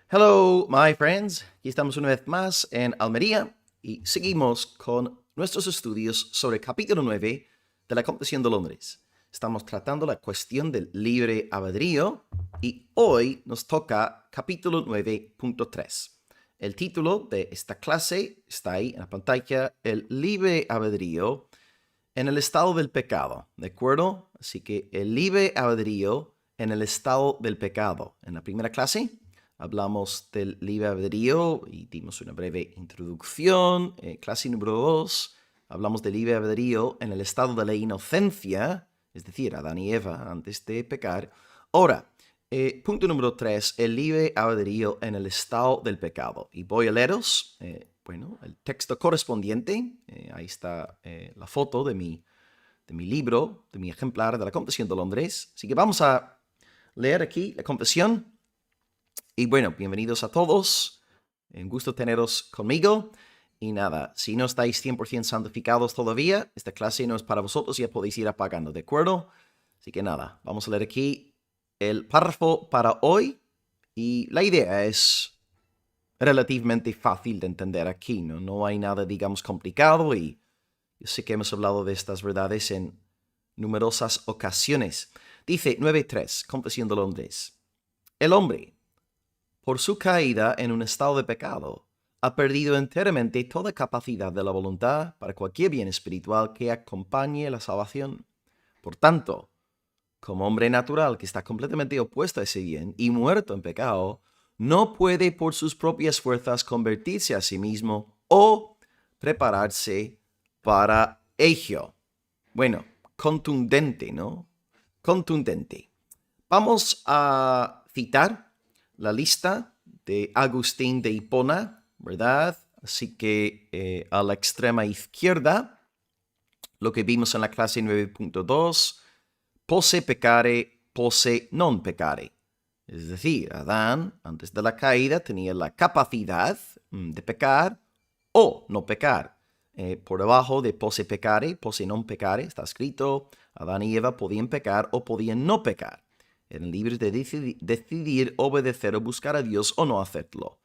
Hello, my friends. Aquí estamos una vez más en Almería y seguimos con nuestros estudios sobre el capítulo 9 de la Confesión de Londres. Estamos tratando la cuestión del libre albedrío y hoy nos toca capítulo 9.3. El título de esta clase está ahí en la pantalla, el libre albedrío en el estado del pecado, ¿de acuerdo? Así que el libre albedrío en el estado del pecado. En la primera clase hablamos del libre albedrío y dimos una breve introducción. Clase número 2, hablamos del libre albedrío en el estado de la inocencia, es decir, Adán y Eva antes de pecar. Ahora, punto número 3, el libre albedrío en el estado del pecado. Y voy a leeros, el texto correspondiente. Ahí está la foto de mi libro, de mi ejemplar de la Confesión de Londres. Así que vamos a leer aquí la confesión. Y bueno, bienvenidos a todos. Un gusto teneros conmigo. Y nada, si no estáis 100% santificados todavía, esta clase no es para vosotros, ya podéis ir apagando, ¿de acuerdo? Así que nada, vamos a leer aquí el párrafo para hoy. Y la idea es relativamente fácil de entender aquí, ¿no? No hay nada, digamos, complicado y yo sé que hemos hablado de estas verdades en numerosas ocasiones. Dice 9.3, Confesión de Londres. El hombre, por su caída en un estado de pecado, ha perdido enteramente toda capacidad de la voluntad para cualquier bien espiritual que acompañe la salvación. Por tanto, como hombre natural que está completamente opuesto a ese bien y muerto en pecado, no puede por sus propias fuerzas convertirse a sí mismo o prepararse para ello. Bueno, contundente, ¿no? Contundente. Vamos a citar la lista de Agustín de Hipona, ¿verdad? Así que a la extrema izquierda, lo que vimos en la clase 9.2, posse peccare, posse non peccare. Es decir, Adán, antes de la caída, tenía la capacidad de pecar o no pecar. Por debajo de posse peccare, posse non peccare, está escrito, Adán y Eva podían pecar o podían no pecar. Eran libres de decidir obedecer o buscar a Dios o no hacerlo.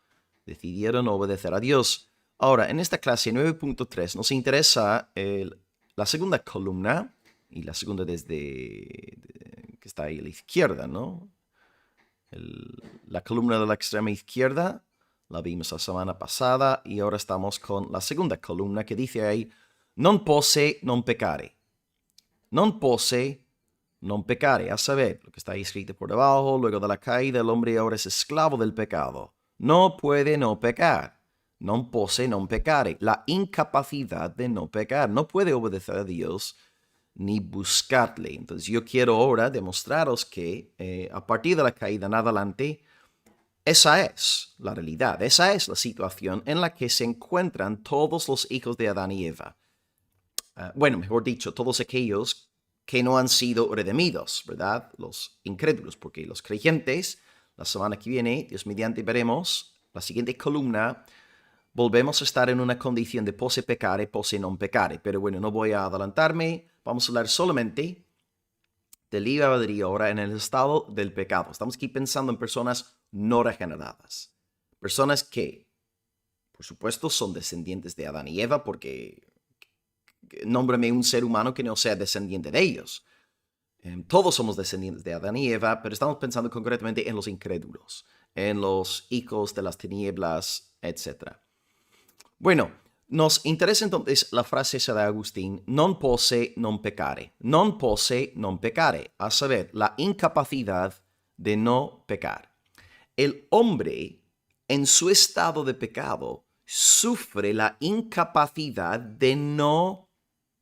Decidieron obedecer a Dios. Ahora, en esta clase 9.3 nos interesa la segunda columna, y la segunda que está ahí a la izquierda, ¿no? La columna de la extrema izquierda la vimos la semana pasada y ahora estamos con la segunda columna que dice ahí, non posse, non peccare. Non posse, non peccare. A saber, lo que está ahí escrito por debajo, luego de la caída el hombre ahora es esclavo del pecado. No puede no pecar. Non posse, non peccare. La incapacidad de no pecar. No puede obedecer a Dios ni buscarle. Entonces yo quiero ahora demostraros que a partir de la caída en adelante, esa es la realidad, esa es la situación en la que se encuentran todos los hijos de Adán y Eva. Bueno, mejor dicho, todos aquellos que no han sido redimidos, ¿verdad? Los incrédulos, porque los creyentes, la semana que viene, Dios mediante, veremos la siguiente columna. Volvemos a estar en una condición de posse peccare, posse non peccare. Pero bueno, no voy a adelantarme. Vamos a hablar solamente del libre albedrío ahora en el estado del pecado. Estamos aquí pensando en personas no regeneradas. Personas que, por supuesto, son descendientes de Adán y Eva, porque nómbrame un ser humano que no sea descendiente de ellos. Todos somos descendientes de Adán y Eva, pero estamos pensando concretamente en los incrédulos, en los hijos de las tinieblas, etc. Bueno, nos interesa entonces la frase esa de Agustín, non posse non peccare. Non posse non peccare, a saber, la incapacidad de no pecar. El hombre, en su estado de pecado, sufre la incapacidad de no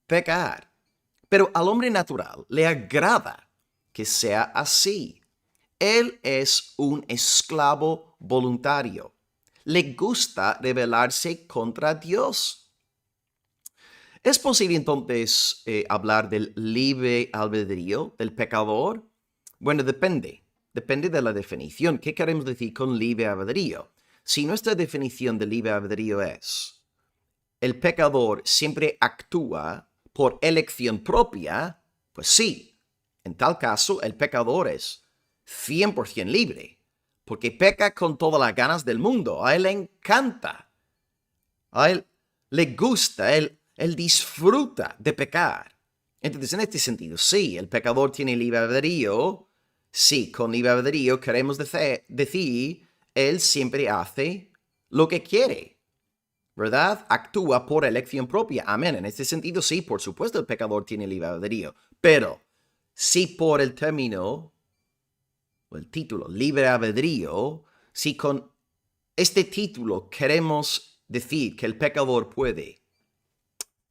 pecar. Pero al hombre natural le agrada que sea así. Él es un esclavo voluntario. Le gusta rebelarse contra Dios. ¿Es posible entonces hablar del libre albedrío del pecador? Bueno, depende. Depende de la definición. ¿Qué queremos decir con libre albedrío? Si nuestra definición de libre albedrío es el pecador siempre actúa por elección propia, pues sí. En tal caso, el pecador es 100% libre. porque peca con todas las ganas del mundo. A él le encanta. A él le gusta, él disfruta de pecar. Entonces, en este sentido, sí, el pecador tiene libre albedrío. Sí, con libre albedrío queremos decir, él siempre hace lo que quiere, ¿verdad? Actúa por elección propia. Amén. En este sentido, sí, por supuesto, el pecador tiene libre albedrío. Pero, si por el término, o el título, libre albedrío, si con este título queremos decir que el pecador puede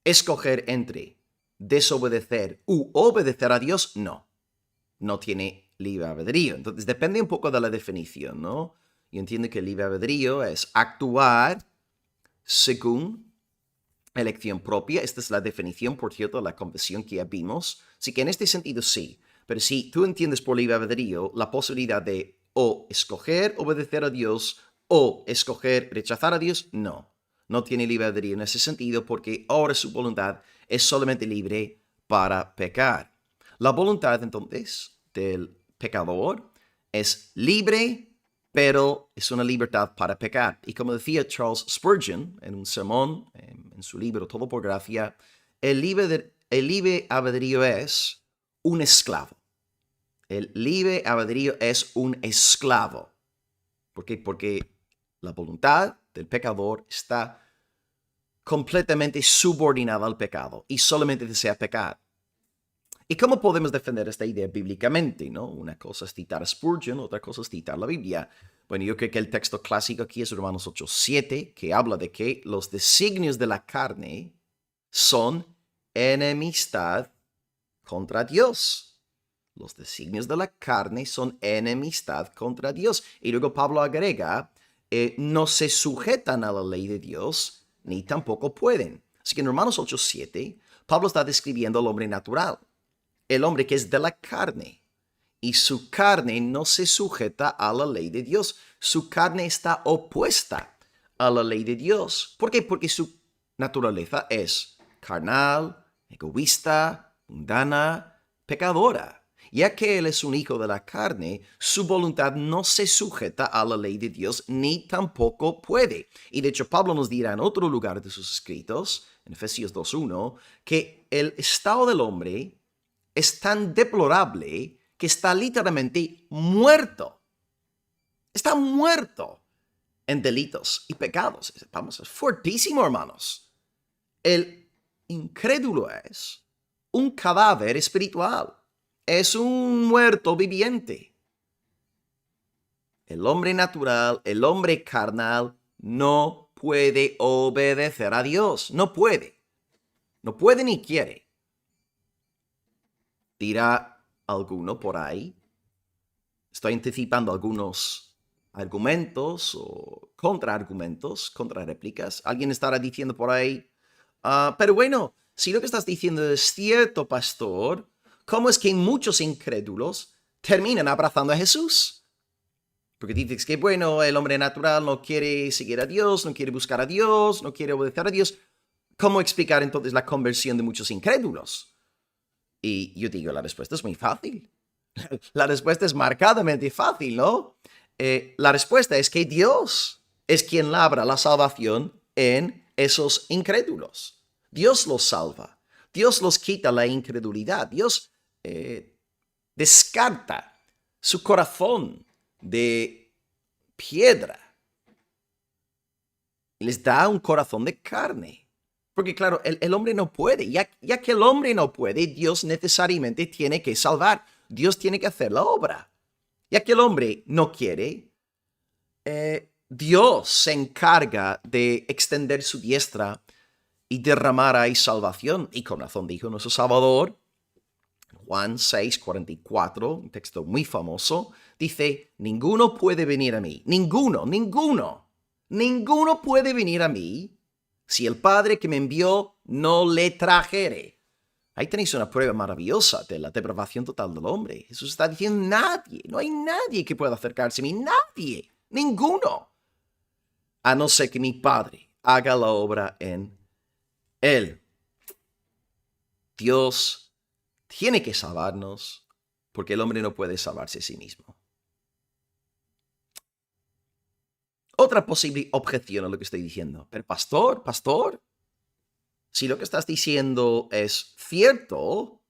escoger entre desobedecer u obedecer a Dios, no tiene libre albedrío. Entonces depende un poco de la definición, ¿no? Yo entiendo que el libre albedrío es actuar según elección propia. Esta es la definición, por cierto, de la confesión que ya vimos. Así que en este sentido sí. Pero si tú entiendes por libre albedrío la posibilidad de o escoger obedecer a Dios o escoger rechazar a Dios, no tiene libre albedrío en ese sentido porque ahora su voluntad es solamente libre para pecar. La voluntad entonces del pecador es libre, pero es una libertad para pecar. Y como decía Charles Spurgeon en un sermón, en su libro Todo por Gracia, el libre albedrío es un esclavo. El libre albedrío es un esclavo. ¿Por qué? Porque la voluntad del pecador está completamente subordinada al pecado y solamente desea pecar. ¿Y cómo podemos defender esta idea bíblicamente, no? Una cosa es citar a Spurgeon, otra cosa es citar la Biblia. Bueno, yo creo que el texto clásico aquí es Romanos 8:7, que habla de que los designios de la carne son enemistad contra Dios. Los designios de la carne son enemistad contra Dios. Y luego Pablo agrega, no se sujetan a la ley de Dios, ni tampoco pueden. Así que en Romanos 8:7, Pablo está describiendo al hombre natural, el hombre que es de la carne. Y su carne no se sujeta a la ley de Dios. Su carne está opuesta a la ley de Dios. ¿Por qué? Porque su naturaleza es carnal, egoísta, mundana, pecadora. Ya que él es un hijo de la carne, su voluntad no se sujeta a la ley de Dios, ni tampoco puede. Y de hecho, Pablo nos dirá en otro lugar de sus escritos, en Efesios 2:1, que el estado del hombre es tan deplorable que está literalmente muerto. Está muerto en delitos y pecados. Vamos, es fuertísimo, hermanos. El incrédulo es un cadáver espiritual. Es un muerto viviente. El hombre natural, el hombre carnal, no puede obedecer a Dios. No puede. No puede ni quiere. Dirá alguno por ahí. Estoy anticipando algunos argumentos o contraargumentos, contrarréplicas. Alguien estará diciendo por ahí, pero bueno, si lo que estás diciendo es cierto, pastor, ¿cómo es que muchos incrédulos terminan abrazando a Jesús? Porque dices que, bueno, el hombre natural no quiere seguir a Dios, no quiere buscar a Dios, no quiere obedecer a Dios. ¿Cómo explicar entonces la conversión de muchos incrédulos? Y yo digo, la respuesta es muy fácil. La respuesta es marcadamente fácil, ¿no? La respuesta es que Dios es quien labra la salvación en esos incrédulos. Dios los salva. Dios los quita la incredulidad. Dios descarta su corazón de piedra. Les da un corazón de carne. Porque claro, el hombre no puede. Ya que el hombre no puede, Dios necesariamente tiene que salvar. Dios tiene que hacer la obra. Ya que el hombre no quiere, Dios se encarga de extender su diestra y derramar ahí salvación. Y con razón dijo nuestro Salvador, Juan 6:44, un texto muy famoso, dice, ninguno puede venir a mí. Ninguno puede venir a mí si el Padre que me envió no le trajere. Ahí tenéis una prueba maravillosa de la depravación total del hombre. Jesús está diciendo, no hay nadie que pueda acercarse a mí, nadie, ninguno, a no ser que mi Padre haga la obra en él. Dios tiene que salvarnos porque el hombre no puede salvarse a sí mismo. otra posible objeción a lo que estoy diciendo. Pero pastor, si lo que estás diciendo es cierto,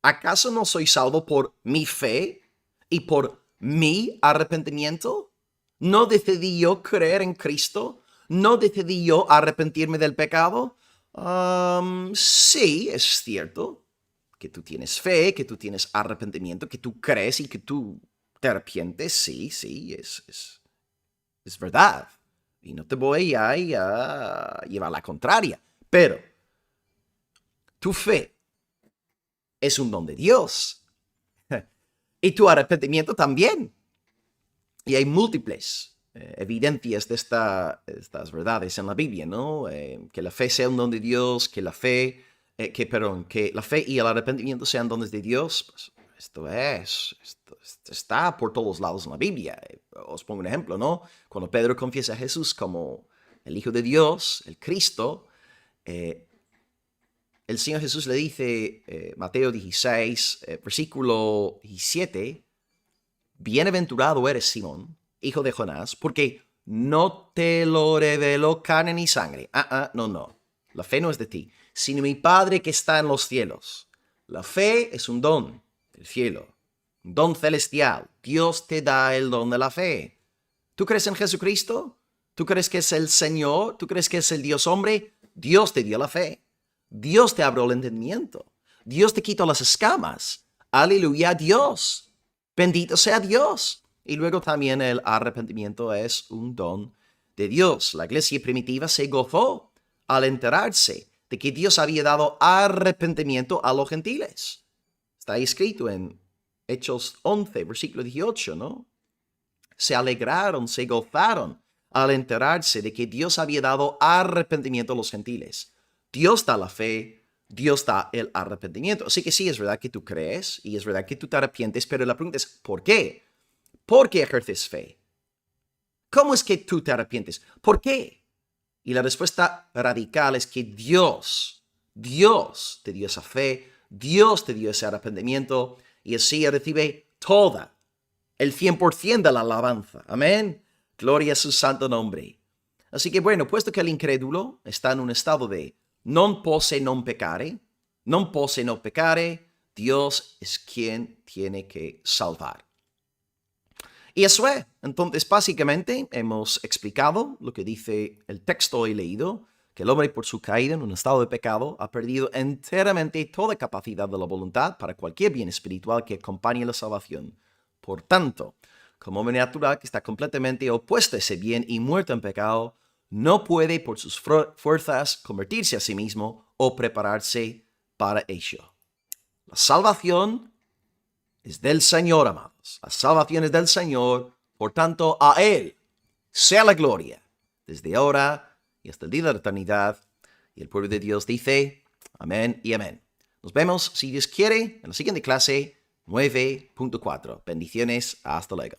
¿acaso no soy salvo por mi fe y por mi arrepentimiento? ¿No decidí yo creer en Cristo? ¿No decidí yo arrepentirme del pecado? Sí, es cierto que tú tienes fe, que tú tienes arrepentimiento, que tú crees y que tú te arrepientes. Sí, es verdad. Y no te voy a llevar la contraria. Pero tu fe es un don de Dios. Y tu arrepentimiento también. Y hay múltiples evidencias de estas verdades en la Biblia, ¿no? Que la fe sea un don de Dios, que la fe y el arrepentimiento sean dones de Dios. Pues, esto está por todos lados en la Biblia. Os pongo un ejemplo, ¿no? Cuando Pedro confiesa a Jesús como el Hijo de Dios, el Cristo, el Señor Jesús le dice, Mateo 16, versículo 17, bienaventurado eres, Simón, hijo de Jonás, porque no te lo reveló carne ni sangre. No. La fe no es de ti, sino mi Padre que está en los cielos. La fe es un don del cielo, un don celestial. Dios te da el don de la fe. ¿Tú crees en Jesucristo? ¿Tú crees que es el Señor? ¿Tú crees que es el Dios hombre? Dios te dio la fe. Dios te abrió el entendimiento. Dios te quitó las escamas. Aleluya, Dios. Bendito sea Dios. Y luego también el arrepentimiento es un don de Dios. La iglesia primitiva se gozó al enterarse de que Dios había dado arrepentimiento a los gentiles. Está escrito en Hechos 11, versículo 18, ¿no? Se alegraron, se gozaron al enterarse de que Dios había dado arrepentimiento a los gentiles. Dios da la fe, Dios da el arrepentimiento. Así que sí, es verdad que tú crees y es verdad que tú te arrepientes, pero la pregunta es, ¿por qué? ¿Por qué ejerces fe? ¿Cómo es que tú te arrepientes? ¿Por qué? Y la respuesta radical es que Dios te dio esa fe, Dios te dio ese arrepentimiento y así recibe toda, el 100% de la alabanza. Amén. Gloria a su santo nombre. Así que bueno, puesto que el incrédulo está en un estado de non posse non pecare, Dios es quien tiene que salvar. Y eso es. Entonces, básicamente, hemos explicado lo que dice el texto hoy leído, que el hombre por su caída en un estado de pecado ha perdido enteramente toda capacidad de la voluntad para cualquier bien espiritual que acompañe la salvación. Por tanto, como hombre natural que está completamente opuesto a ese bien y muerto en pecado, no puede por sus fuerzas convertirse a sí mismo o prepararse para ello. La salvación es del Señor, amados. La salvación es del Señor, por tanto, a Él sea la gloria, desde ahora y hasta el día de la eternidad. Y el pueblo de Dios dice, amén y amén. Nos vemos, si Dios quiere, en la siguiente clase 9.4. Bendiciones, hasta luego.